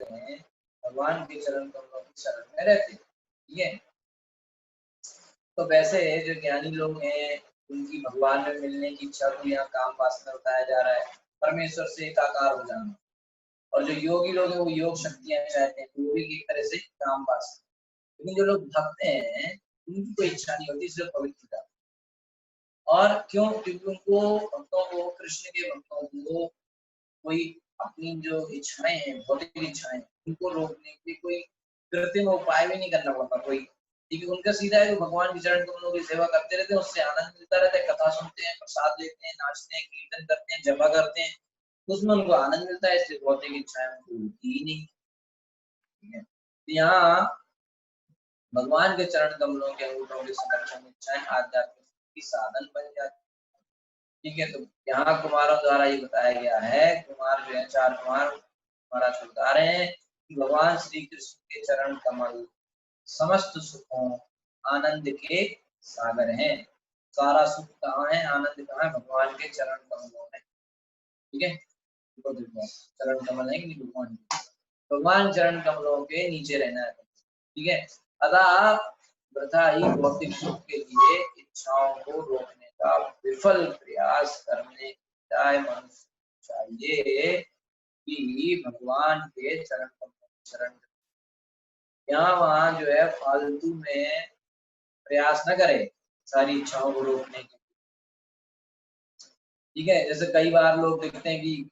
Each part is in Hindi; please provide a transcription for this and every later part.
हैं भगवान के चरण कमलों की शरण में रहते हैं। ठीक है, तो वैसे जो ज्ञानी लोग हैं उनकी भगवान में मिलने की इच्छा को यहाँ काम वासना बताया जा रहा है, परमेश्वर से एकाकार हो जाना। और जो योगी लोग हैं वो योग शक्तियां चाहते हैं, वो भी एक तरह से काम वासना। लेकिन जो लोग भक्त हैं उनकी कोई इच्छा नहीं होती, सिर्फ पवित्रता। और क्यों? क्योंकि उनको, भक्तों को, कृष्ण के भक्तों को कोई अपनी जो इच्छाएं हैं, भौतिक इच्छाएं, उनको रोकने के कोई कृत्रिम उपाय भी नहीं करना पड़ता कोई। ठीक है, उनका सीधा है, भगवान के चरण कमलों की सेवा करते रहते हैं, उससे आनंद मिलता रहता है, कथा सुनते हैं, प्रसाद लेते हैं, नाचते हैं, कीर्तन करते हैं, जपा करते हैं, उसमें उनको आनंद मिलता है, इसलिए भौतिक इच्छाएं उनको होती ही नहीं। ठीक है, यहाँ भगवान के चरण कमलों के अंगूठों के संरक्षण में इच्छाएं आध्यात्मिक की साधन बन जाती। ठीक है, तो यहाँ कुमारों द्वारा ये बताया गया है, कुमार जो है, 4 कुमार महाराज बता रहे हैं कि भगवान श्री कृष्ण के चरण कमल समस्त सुखों आनंद के सागर हैं। सारा सुख कहाँ है, आनंद कहाँ है? भगवान के चरण कमलों में। ठीक है, तो देखो चरण कमल है कि नहीं भगवान, भगवान चरण कमलों के नीचे रहना है। ठीक है, अतः वृथा ही भौतिक सुख के लिए इच्छाओं को रोकने का विफल प्रयास करने जाए मनुष्य चाहिए कि भगवान के चरण शरण, यहाँ वहां जो है फालतू में प्रयास न करे सारी इच्छाओं को रोकने के। ठीक है, जैसे कई बार लोग देखते हैं कि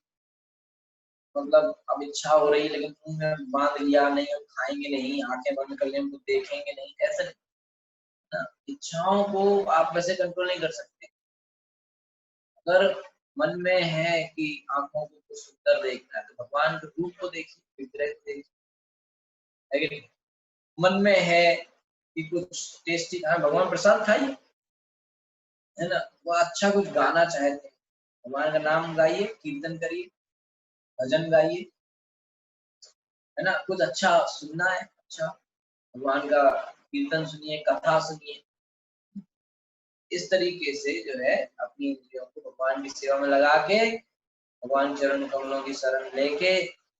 मतलब अब इच्छा हो रही है लेकिन मुंह में बांध लिया, नहीं हम खाएंगे नहीं, आंखें बंद कर लें, हमको देखेंगे नहीं, ऐसा नहीं ना। इच्छाओं को आप वैसे कंट्रोल नहीं कर सकते। अगर मन में है कि आंखों को कुछ सुंदर देखना है तो भगवान के रूप को देखिए, विग्रह को देखिए, है कि नहीं? मन में है कि कुछ टेस्टी खाना, भगवान प्रसाद खाइए, है ना। वो अच्छा कुछ गाना चाहते हैं, भगवान का नाम गाइए, कीर्तन करिए, भजन गाइए, है ना। कुछ अच्छा सुनना है, अच्छा भगवान का कीर्तन सुनिए, कथा सुनिए। इस तरीके से जो है अपनी इंद्रियों को भगवान की सेवा में लगा के, भगवान चरण कमलों की शरण लेके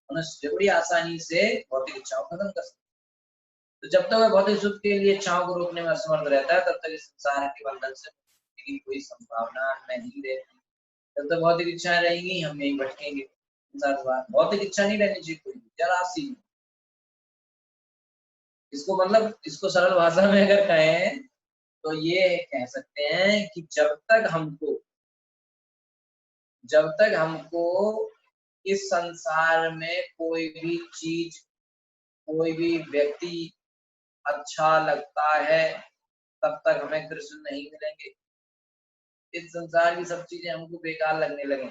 मनुष्य बड़ी आसानी से भौतिक इच्छाओं को खत्म कर सकता है। तो जब तक वह भौतिक सुख के लिए इच्छाओं को रोकने में असमर्थ रहता है तब तक इस संसार के बंधन से मुक्ति की कोई संभावना नहीं रहती। जब तक भौतिक इच्छाएं रहेंगी हम यही भटकेंगे। भौतिक इच्छा नहीं रहनी चाहिए कोई, जरा सी। इसको मतलब इसको सरल भाषा में अगर कहें तो ये कह सकते हैं कि जब तक हमको इस संसार में कोई भी चीज, कोई भी व्यक्ति अच्छा लगता है तब तक हमें कृष्ण नहीं मिलेंगे। इस संसार की सब चीजें हमको बेकार लगने लगे,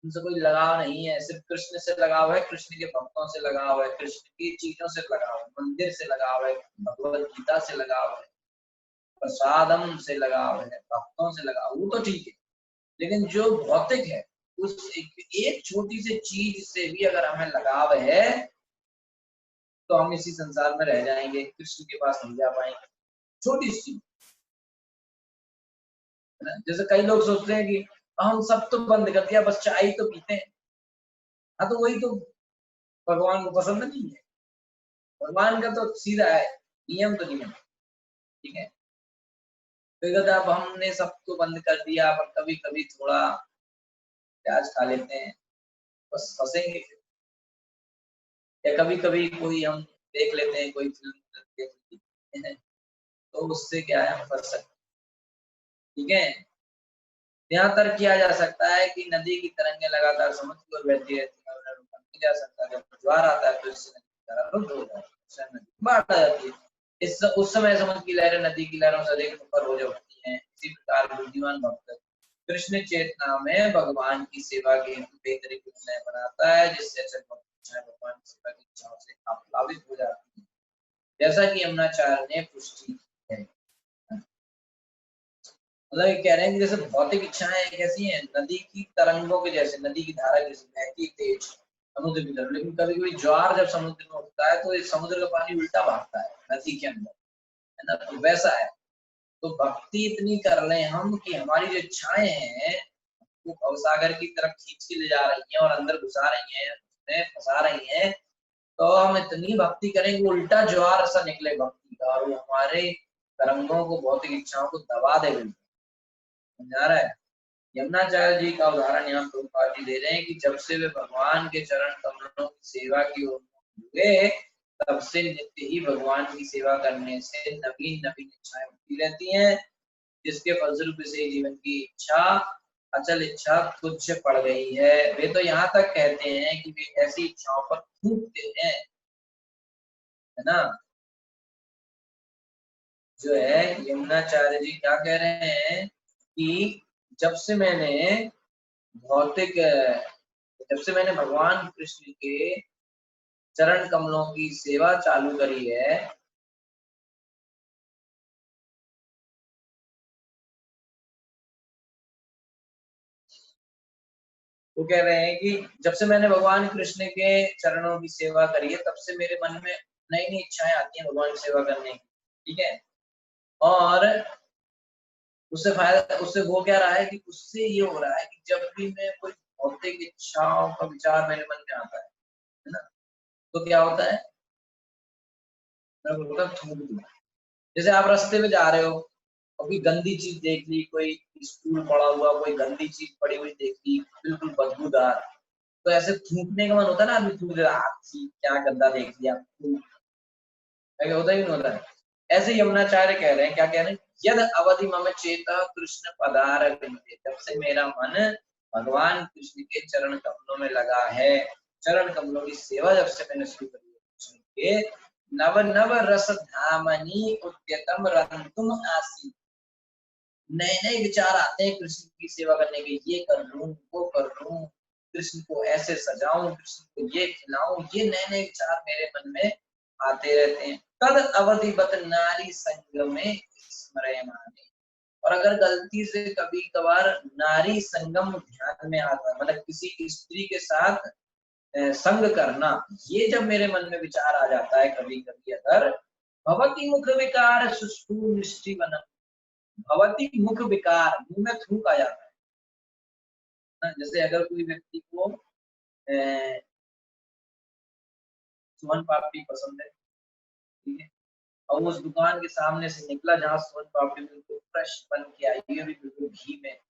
उनसे कोई लगाव नहीं है, सिर्फ कृष्ण से लगाव है, कृष्ण के भक्तों से लगाव है, कृष्ण की चीजों से लगाव है, मंदिर से लगाव है, भगवत गीता से लगाव है, प्रसादम से लगाव है, भक्तों से लगाव, वो तो ठीक है। लेकिन जो भौतिक है उस एक छोटी सी चीज से भी अगर हमें लगाव है तो हम इसी संसार में रह जाएंगे, कृष्ण के पास नहीं जा पाएंगे। छोटी सी चीज, जैसे कई लोग सोचते हैं कि हम सब तो बंद कर दिया, बस चाय तो पीते हैं। हाँ, तो वही तो भगवान को पसंद नहीं है। भगवान का तो सीधा है, नियम तो नियम। ठीक है, तो अब हमने सब तो बंद कर दिया, पर कभी कभी थोड़ा प्याज खा लेते हैं, बस फंसेंगे। या कभी कभी कोई हम देख लेते हैं, कोई फिल्म देख लेते हैं, तो उससे क्या है, हम फंस सकते। ठीक है, यहाँ तर्क किया जा सकता है कि नदी की तरंगें लगातार समुद्र की ओर बहती रहती है और उन्हें रोका नहीं जा सकता। जब ज्वार आता है तो इससे नदी की धारा रुद्ध हो जाती है, नदी बाढ़ आ जाती है। उस समय समुद्र की लहरें नदी की लहरों से अधिक ऊपर हो जाती हैं। इसी प्रकार बुद्धिमान भक्त कृष्ण चेतना में भगवान की सेवा के हेतु बेहतरीन निर्णय बनाता है, जिससे अचल भगवान की सेवा की इच्छाओं से आप्लावित हो जाती है, जैसा कि यमुनाचार्य ने पुष्टि की है। मतलब ये कह रहे हैं कि जैसे भौतिक इच्छाएं कैसी हैं, नदी की तरंगों के जैसे, नदी की धारा जैसे बहती तेज समुद्र की तरफ। लेकिन कभी कभी ज्वार जब समुद्र में उठता है तो समुद्र का पानी उल्टा भागता है नदी के अंदर, है ना। तो वैसा है, तो भक्ति इतनी कर लें हम कि हमारी जो इच्छाएं हैं वो भवसागर की तरफ खींच के ले जा रही हैं और अंदर घुसा रही हैं, उसमें फंसा रही हैं, तो हम इतनी भक्ति करेंगे उल्टा ज्वार सा निकले भक्ति का, और वो हमारे तरंगों को, भौतिक इच्छाओं को दबा दे। समझा रहा है? यमुनाचार्य जी का उदाहरण यहाँ प्रभुपाद जी दे रहे हैं कि जब से वे भगवान के चरण कमलों की सेवा की ओर हुए, तब से नित्य ही भगवान की सेवा करने से नवीन नवीन इच्छाएं उठती रहती हैं, जिसके फलस्वरूप से जीवन की इच्छा, अचल इच्छा तुच्छ पड़ गई है। वे तो यहाँ तक कहते हैं कि वे ऐसी इच्छाओं पर थूकते हैं, है ना। जो है यमुनाचार्य जी क्या कह रहे हैं कि जब से मैंने भगवान कृष्ण के चरण कमलों की सेवा चालू करी है, वो कह रहे हैं कि जब से मैंने भगवान कृष्ण के चरणों की सेवा करी है, तब से मेरे मन में नई नई इच्छाएं आती हैं भगवान की सेवा करने की। ठीक है, और उससे वो क्या रहा है कि उससे ये हो रहा है कि जब भी मैं कोई भौतिक इच्छाओं का विचार मेरे मन में आता है ना, तो क्या होता है, मैं बोलता हूँ थूक दूं। जैसे आप रास्ते में जा रहे हो, कोई गंदी चीज देख ली, कोई स्टूल पड़ा हुआ, कोई गंदी चीज पड़ी हुई देख ली, बिल्कुल बदबूदार, तो ऐसे थूकने का मन होता है ना, आदमी थूक देता, क्या गंदा देख लिया, होता ही नहीं होता है। ऐसे यमुनाचार्य कह रहे हैं, क्या कह रहे हैं, यद अवधि मम चेता कृष्ण पदार विंदे, जब से मेरा मन भगवान कृष्ण के चरण कमलों में लगा है, चरण कमलों की सेवा जब से मैंने शुरू करी है कृष्ण के, नव नव रस धामनी उद्यतम रंतुम आसी, नए नए विचार आते हैं कृष्ण की सेवा करने के, ये कर लूं, वो कर लूं, कृष्ण को ऐसे सजाऊं, कृष्ण को ये खिलाऊं, ये नए नए विचार मेरे मन में आते रहते हैं। तद अवधिवत नारी संग में स्मरयमाने, और अगर गलती से कभी कभार नारी संगम ध्यान में आता है, मतलब किसी स्त्री के साथ संग करना, ये जब मेरे मन में विचार आ जाता है कभी कभी, अगर भवती मुख विकार सुष्ठु निष्ठि बनम, भवती मुख विकार, मुंह में थूक आ जाता है। जैसे अगर कोई व्यक्ति को सोन पापड़ी पसंद है, ठीक है, और उस दुकान के सामने से निकला जहाँ सोन पापड़ी बिल्कुल फ्रेश बन के आई है, बिल्कुल घी में,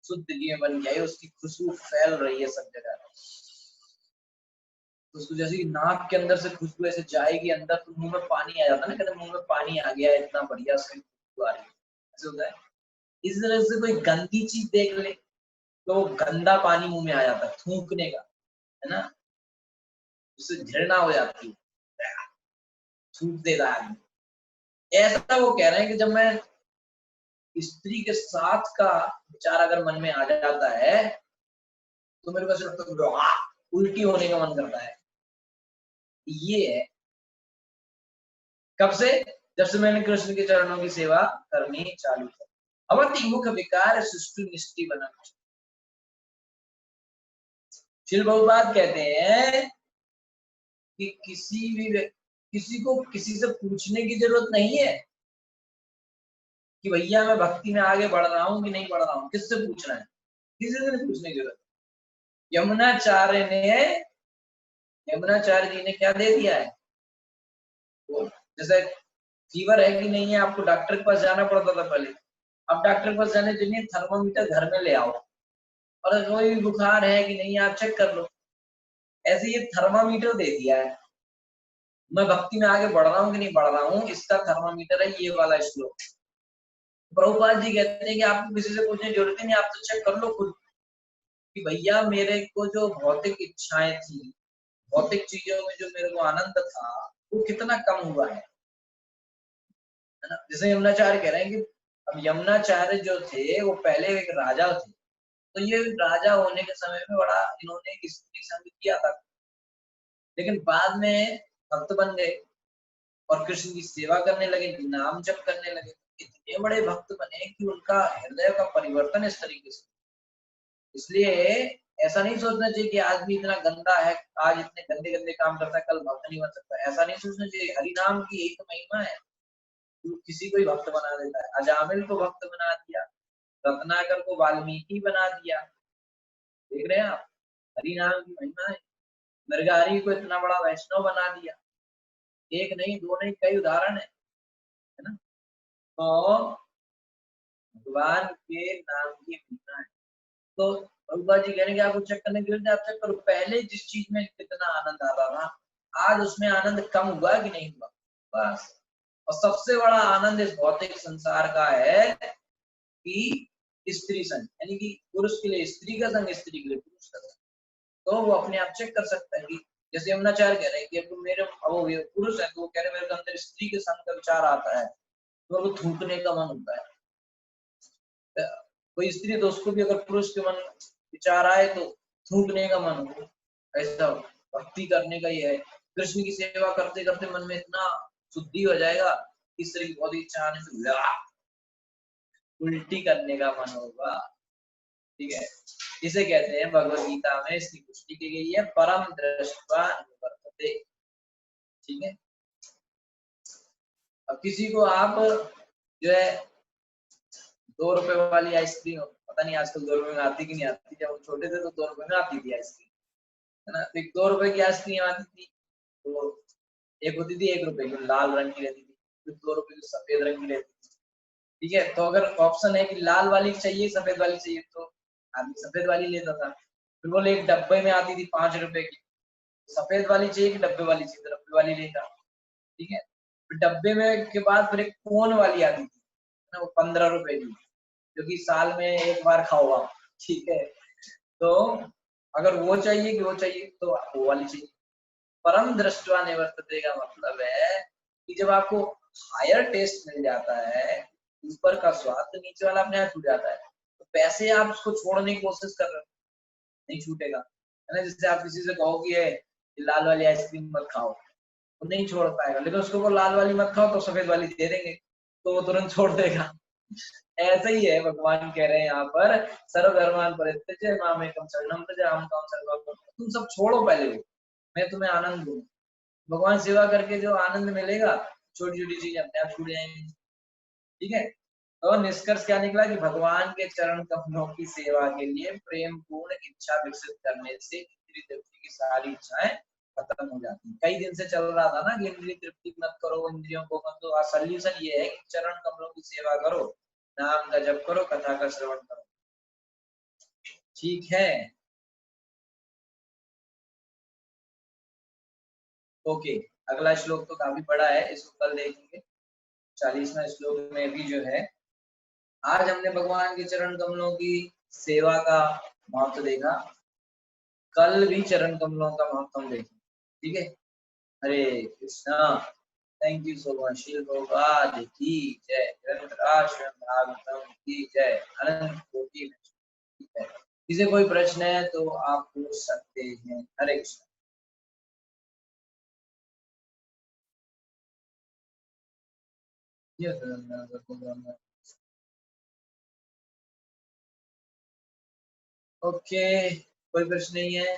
शुद्ध घी में बन के आई, उसकी खुशबू फैल रही है सब जगह, तो उसको जैसे कि नाक के अंदर से खुशबू ऐसे जाएगी अंदर, तो मुंह में पानी आ जाता है ना, कहते मुंह में पानी आ गया, इतना बढ़िया से खुशबू आ रही है, ऐसे होता है। इस तरह से कोई गंदी चीज देख ले तो गंदा पानी मुंह में आ जाता है थूकने का, है ना, उससे घृणा हो जाती है, थूक देता है आदमी। ऐसा वो कह रहे हैं कि जब मैं स्त्री के साथ का विचार अगर मन में आ जाता है, तो मेरे को ऐसा लगता है उल्टी होने का मन करता है। ये है कब से, जब से मैंने कृष्ण के चरणों की सेवा करनी चालू की। अवधि मुख विकार सुष्टु निष्ठि बना। श्रील बहुपाद कहते हैं कि किसी को किसी से पूछने की जरूरत नहीं है कि भैया मैं भक्ति में आगे बढ़ रहा हूँ कि नहीं बढ़ रहा हूँ, किससे पूछना है, किसी से नहीं पूछने की जरूरत। यमुनाचार्य ने यमुनाचार्य जी ने क्या दे दिया है, वो जैसे फीवर है कि नहीं है, आपको डॉक्टर के पास जाना पड़ता था पहले, अब डॉक्टर के पास जाने के लिए थर्मोमीटर घर में ले आओ, और कोई भी बुखार है कि नहीं आप चेक कर लो। ऐसे ये थर्मामीटर दे दिया है, मैं भक्ति में आगे बढ़ रहा हूँ कि नहीं बढ़ रहा हूँ, इसका थर्मामीटर है ये वाला श्लोक। प्रभुपाद जी कहते हैं कि आपको किसी से पूछने की जरूरत ही नहीं, आप तो चेक कर लो खुद कि भैया मेरे को जो भौतिक इच्छाएं थी, भौतिक चीजों में जो मेरे को आनंद था, वो कितना कम हुआ है ना। जैसे यमुनाचार्य कह रहे हैं कि अब यमुनाचार्य जो थे वो पहले एक राजा थे, तो ये राजा होने के समय में बड़ा इन्होंने स्त्री संग किया था, लेकिन बाद में भक्त बन गए और कृष्ण की सेवा करने लगे, नाम जप करने लगे, इतने बड़े भक्त बने कि उनका हृदय का परिवर्तन इस तरीके से। इसलिए ऐसा नहीं सोचना चाहिए कि आज भी इतना गंदा है, आज इतने गंदे गंदे काम करता है, कल भक्त नहीं बन सकता, ऐसा नहीं सोचना चाहिए। हरिनाम की एक महिमा है, जो किसी को ही भक्त बना देता है। अजामिल को भक्त बना दिया, रत्नाकर को वाल्मीकि बना दिया, देख रहे हैं आप, हरिनाम की महिमा है। मृगहारी को इतना बड़ा वैष्णव बना दिया। एक नहीं, दो नहीं, कई उदाहरण है ना। तो भगवान के नाम की महिमा है। तो प्रभुपाद जी कह रहे हैं कि आपको चेक करने की जरूरत है, आप चेक करो पहले जिस चीज में कितना आनंद आता था, आज उसमें आनंद कम हुआ कि नहीं हुआ, बस। और सबसे बड़ा आनंद इस भौतिक संसार का है कि स्त्री संग, यानी कि पुरुष के लिए स्त्री का संग, स्त्री के लिए पुरुष का संग। तो वो अपने आप चेक कर सकता है कि जैसे यमुनाचार्य कह रहे हैं कि अब मेरे वो पुरुष है, तो वो कह रहे हैं मेरे अंदर स्त्री के संग का विचार आता है, तो वो थूकने का मन होता है। कोई स्त्री तो उसको भी अगर पुरुष के मन विचार आए तो थूकने का मन हो, ऐसा भक्ति करने का ही है। कृष्ण की सेवा करते करते मन में इतना शुद्धि हो जाएगा, इस तरह की बहुत इच्छा आने से उल्टी करने का मन होगा। ठीक है, इसे कहते हैं भगवद गीता में इसकी पुष्टि की गई है, परम दृष्टवा निवर्तते। ठीक है, अब किसी को आप जो है 2 रुपए वाली आइसक्रीम, पता नहीं आजकल 2 रुपए में आती कि नहीं आती, जब हम छोटे थे तो 2 रुपए में आती थी आइसक्रीम, है ना। तो 2 रुपए की आइसक्रीम आती थी, तो एक होती थी 1 रुपए की, लाल रंग की रहती थी, फिर 2 रुपए की सफेद रंग की रहती थी। ठीक है, तो अगर ऑप्शन है कि लाल वाली चाहिए सफेद वाली चाहिए, तो आदमी सफेद वाली लेता था। फिर बोले एक डब्बे में आती थी 5 रुपए की, सफेद वाली चाहिए कि डब्बे वाली चाहिए, तो डब्बे वाली लेता। ठीक है, फिर डब्बे में के बाद फिर एक कोन वाली आती थी ना, वो 15 रुपए की, जो कि साल में एक बार खाओ आप। ठीक है, तो अगर वो चाहिए कि वो चाहिए तो वो वाली चाहिए। परम दृष्टवा निवर्तते का मतलब है कि जब आपको हायर टेस्ट मिल जाता है, ऊपर का स्वाद, तो नीचे वाला अपने आप छूट जाता है। तो पैसे आप उसको छोड़ने की कोशिश कर रहे हो, नहीं छूटेगा, है ना। जैसे आप किसी से कहो कि ये लाल वाली आइसक्रीम मत खाओ, वो नहीं छोड़ पाएगा, लेकिन उसको वो लाल वाली मत खाओ तो सफेद वाली दे देंगे, तो वो तुरंत छोड़ देगा। ऐसा ही है, भगवान कह रहे हैं यहाँ पर, सर्वधर्मान परित्यज्य मामेकं शरणं व्रज अहं त्वां सर्वं, तुम सब छोड़ो पहले, वो मैं तुम्हें आनंद दूं। भगवान सेवा करके जो आनंद मिलेगा, छोटी छोटी चीजें अपने आप छूट जाएंगी। ठीक है, तो निष्कर्ष क्या निकला कि भगवान के चरण कमलों की सेवा के लिए प्रेम पूर्ण इच्छा विकसित करने से इंद्रिय तृप्ति की सारी इच्छाएं खत्म हो जाती है। कई दिन से चल रहा था ना कि इंद्रिय तृप्ति मत करो, इंद्रियों को मत, तो सोल्यूशन ये है कि चरण कमलों की सेवा करो, नाम का जप करो, कथा का श्रवण करो। ठीक है, ओके। अगला श्लोक तो काफी बड़ा है, इसको कल देखेंगे। 40वां श्लोक में भी जो है, आज हमने भगवान के चरण कमलों की सेवा का महत्व देखा, कल भी चरण कमलों का महत्व देखें। ठीक है, Hare Krishna. Thank you so much. Srila Prabhupada की जय, ग्रंथराज श्रीमद् भागवतम की जय, अनंत कोटि। ठीक है, किसी कोई प्रश्न है तो आप पूछ सकते हैं। हरे कृष्ण। ओके, कोई प्रश्न नहीं है।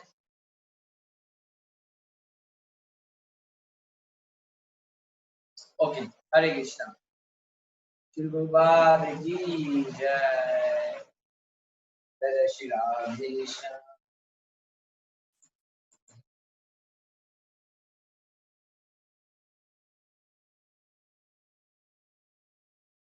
ओके, हरे कृष्णा। श्री प्रभुपाद की जय, जय श्री राधे कृष्ण।